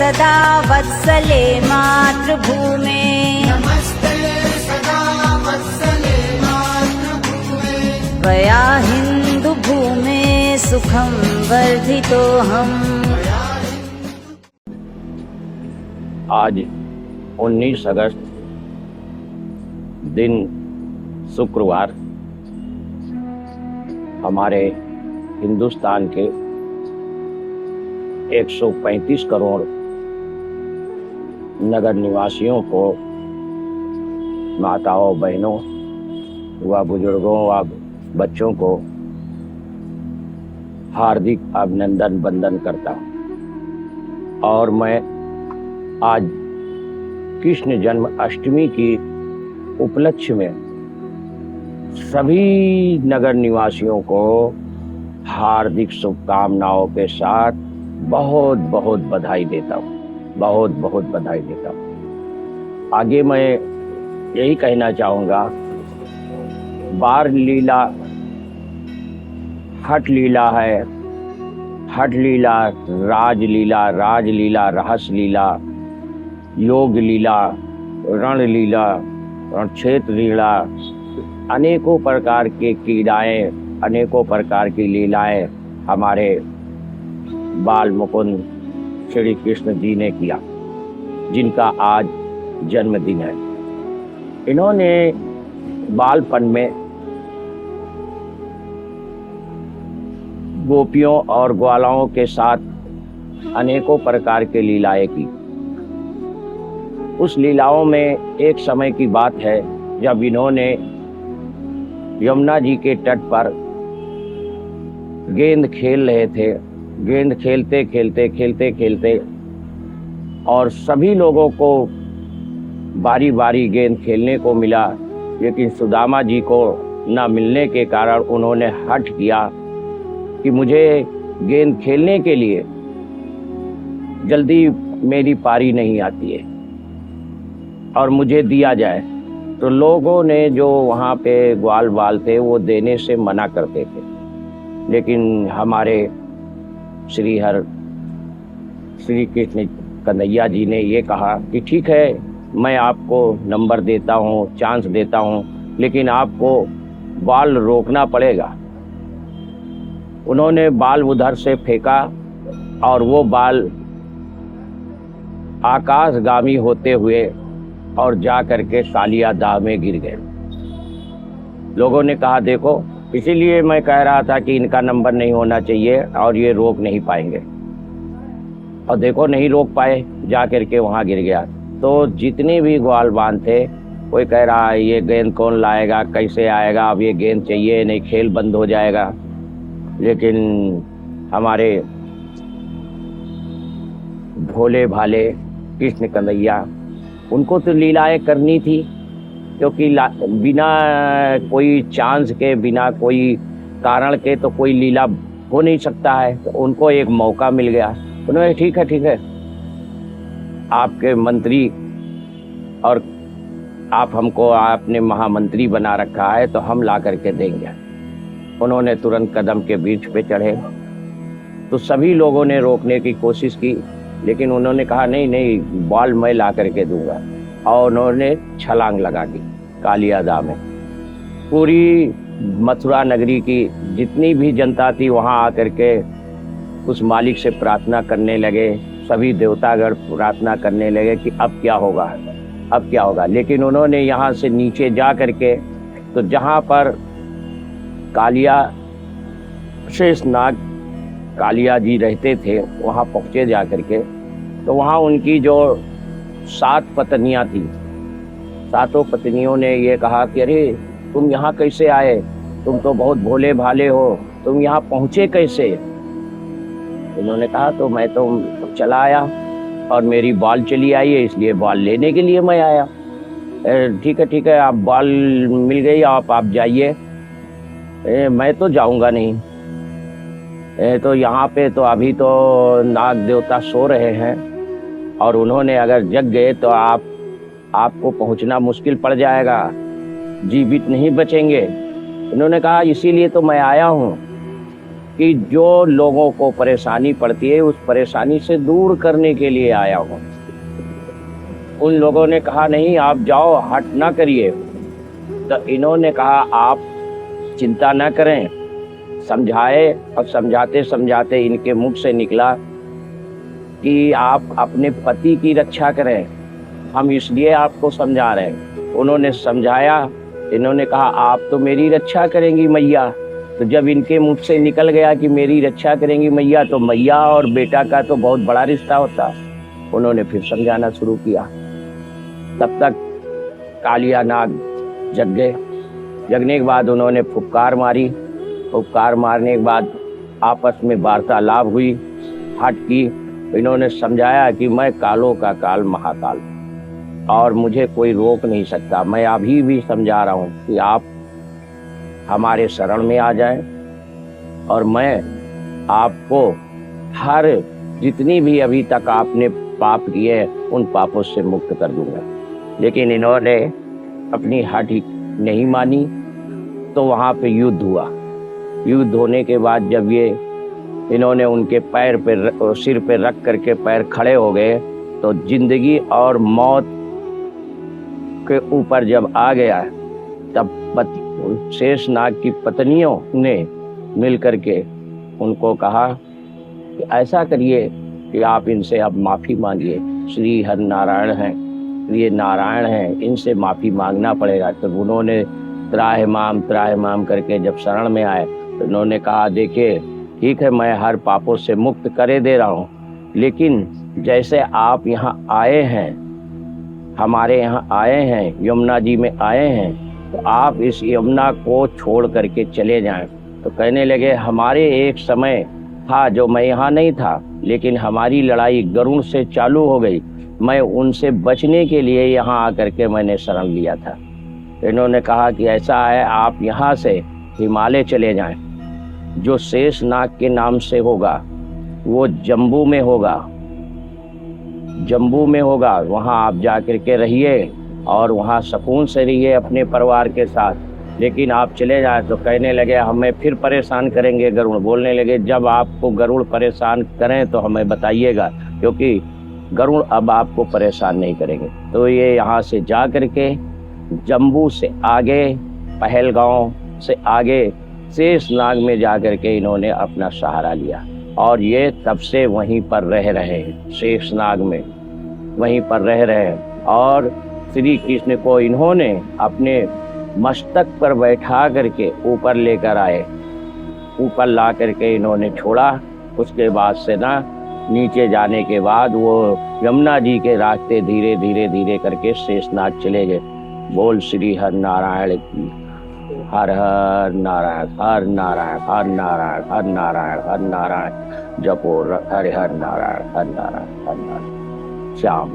सदा वत्सले मातृभूमे नमस्ते सदा वत्सले मातृभूमे त्वया हिन्दुभूमे सुखं वर्धितोऽहम्। आज 19 अगस्त दिन शुक्रवार हमारे हिंदुस्तान के 135 करोड़ नगर निवासियों को, माताओं बहनों व बुजुर्गों व बच्चों को हार्दिक अभिनंदन वंदन करता हूँ। और मैं आज कृष्ण जन्माष्टमी की उपलक्ष्य में सभी नगर निवासियों को हार्दिक शुभकामनाओं के साथ बहुत बहुत बधाई देता हूँ, बहुत बहुत बधाई देता हूँ। आगे मैं यही कहना चाहूँगा, बाल लीला हठ लीला है, हठ लीला राजलीला, राजलीला रहस्य लीला, योग लीला, रण लीला, क्षेत्र लीला, अनेकों प्रकार के क्रीड़ाएँ, अनेकों प्रकार की लीलाएं हमारे बाल मुकुंद श्री कृष्ण जी ने किया, जिनका आज जन्मदिन है। इन्होंने बालपन में गोपियों और ग्वालाओं के साथ अनेकों प्रकार के लीलाएं की। उस लीलाओं में एक समय की बात है जब इन्होंने यमुना जी के तट पर गेंद खेल रहे थे। गेंद खेलते खेलते खेलते खेलते और सभी लोगों को बारी बारी गेंद खेलने को मिला, लेकिन सुदामा जी को न मिलने के कारण उन्होंने हठ किया कि मुझे गेंद खेलने के लिए जल्दी मेरी पारी नहीं आती है और मुझे दिया जाए। तो लोगों ने जो वहाँ पे ग्वाल बाल थे वो देने से मना करते थे, लेकिन हमारे श्री कृष्ण कन्हैया जी ने ये कहा कि ठीक है, मैं आपको नंबर देता हूँ, चांस देता हूँ, लेकिन आपको बाल रोकना पड़ेगा। उन्होंने बाल उधर से फेंका और वो बाल आकाशगामी होते हुए और जा करके कालिया दाह में गिर गए। लोगों ने कहा देखो, इसीलिए मैं कह रहा था कि इनका नंबर नहीं होना चाहिए और ये रोक नहीं पाएंगे, और देखो नहीं रोक पाए, जा करके वहाँ गिर गया। तो जितने भी ग्वालबान थे, कोई कह रहा है ये गेंद कौन लाएगा, कैसे आएगा, अब ये गेंद चाहिए, नहीं खेल बंद हो जाएगा। लेकिन हमारे भोले भाले कृष्ण कन्हैया, उनको तो लीलाएं करनी थी, क्योंकि बिना कोई चांस के, बिना कोई कारण के तो कोई लीला हो नहीं सकता है। तो उनको एक मौका मिल गया। उन्होंने ठीक है ठीक है, आपके मंत्री और आप हमको आपने महामंत्री बना रखा है तो हम ला करके देंगे। उन्होंने तुरंत कदम के बीच पे चढ़े तो सभी लोगों ने रोकने की कोशिश की, लेकिन उन्होंने कहा नहीं नहीं, बॉल मैं ला करके दूंगा, और उन्होंने छलांग लगा दी कालिया दाह में। पूरी मथुरा नगरी की जितनी भी जनता थी वहां आकर के उस मालिक से प्रार्थना करने लगे। सभी देवतागण प्रार्थना करने लगे कि अब क्या होगा, अब क्या होगा। लेकिन उन्होंने यहाँ से नीचे जा करके, तो जहाँ पर कालिया शेषनाग कालिया जी रहते थे वहाँ पहुँचे जा करके, तो वहाँ उनकी जो 7 पत्नियाँ थी, 7 पत्नियों ने ये कहा कि अरे तुम यहाँ कैसे आए, तुम तो बहुत भोले भाले हो, तुम यहाँ पहुँचे कैसे। उन्होंने कहा तो मैं तो चला आया और मेरी बाल चली आई है, इसलिए बाल लेने के लिए मैं आया। ठीक है, आप बाल मिल गई, आप जाइए। मैं तो जाऊंगा नहीं, तो यहाँ पे तो अभी तो नाग देवता सो रहे हैं और उन्होंने अगर जग गए तो आपको पहुँचना मुश्किल पड़ जाएगा, जीवित नहीं बचेंगे। इन्होंने कहा इसीलिए तो मैं आया हूँ। कि जो लोगों को परेशानी पड़ती है उस परेशानी से दूर करने के लिए आया हूँ। उन लोगों ने कहा नहीं आप जाओ, हट ना करिए। तो इन्होंने कहा आप चिंता ना करें। समझाए और समझाते समझाते इनके मुख से निकला कि आप अपने पति की रक्षा करें, हम इसलिए आपको समझा रहे हैं। उन्होंने समझाया, इन्होंने कहा आप तो मेरी रक्षा करेंगी मैया। तो जब इनके मुख से निकल गया कि मेरी रक्षा करेंगी मैया, तो मैया और बेटा का तो बहुत बड़ा रिश्ता होता। उन्होंने फिर समझाना शुरू किया। तब तक कालिया नाग जग गए। जगने के बाद उन्होंने फुफकार मारी। फुफकार मारने के बाद आपस में वार्तालाप हुई, हट की। इन्होंने समझाया कि मैं कालों का काल महाकाल और मुझे कोई रोक नहीं सकता। मैं अभी भी समझा रहा हूँ कि आप हमारे शरण में आ जाएं और मैं आपको हर जितनी भी अभी तक आपने पाप किए उन पापों से मुक्त कर दूंगा। लेकिन इन्होंने अपनी हट नहीं मानी। तो वहाँ पे युद्ध हुआ। युद्ध होने के बाद जब ये इन्होंने उनके पैर पे सिर पे रख करके पैर खड़े हो गए, तो जिंदगी और मौत के ऊपर जब आ गया तब शेषनाग की पत्नियों ने मिल करके उनको कहा कि ऐसा करिए कि आप इनसे अब माफ़ी मांगिए। श्री हरि नारायण हैं, ये नारायण हैं, इनसे माफ़ी मांगना पड़ेगा। तो उन्होंने त्राहिमाम करके जब शरण में आए तो उन्होंने कहा देखिए ठीक है, मैं हर पापों से मुक्त करे दे रहा हूँ, लेकिन जैसे आप यहाँ आए हैं, हमारे यहाँ आए हैं, यमुना जी में आए हैं, तो आप इस यमुना को छोड़ करके चले जाएं। तो कहने लगे हमारे एक समय था जो मैं यहाँ नहीं था, लेकिन हमारी लड़ाई गरुड़ से चालू हो गई। मैं उनसे बचने के लिए यहाँ आकर के मैंने शरण लिया था। इन्होंने कहा कि ऐसा है, आप यहाँ से हिमालय चले जाएं। जो शेषनाग के नाम से होगा वो जम्बू में होगा, जम्बू में होगा। वहाँ आप जा कर के रहिए और वहाँ सुकून से रहिए अपने परिवार के साथ। लेकिन आप चले जाएं। तो कहने लगे हमें फिर परेशान करेंगे गरुड़। बोलने लगे जब आपको गरुड़ परेशान करें तो हमें बताइएगा, क्योंकि गरुड़ अब आपको परेशान नहीं करेंगे। तो ये यहाँ से जा कर के जम्बू से आगे, पहलगांव से आगे शेषनाग में जा कर के इन्होंने अपना सहारा लिया और ये तब से वहीं पर रह रहे हैं, शेषनाग में वहीं पर रह रहे हैं। और श्री कृष्ण को इन्होंने अपने मस्तक पर बैठा करके ऊपर लेकर आए, ऊपर ला करके इन्होंने छोड़ा। उसके बाद से ना नीचे जाने के बाद वो यमुना जी के रास्ते धीरे धीरे धीरे करके शेषनाग चले गए। बोल श्री हर नारायण की। हर हर नारायण, हर नारायण, हर नारायण, हर नारायण, हर नारायण। जपो हरि हर नारायण, हर नारायण, हर नारायण। श्याम।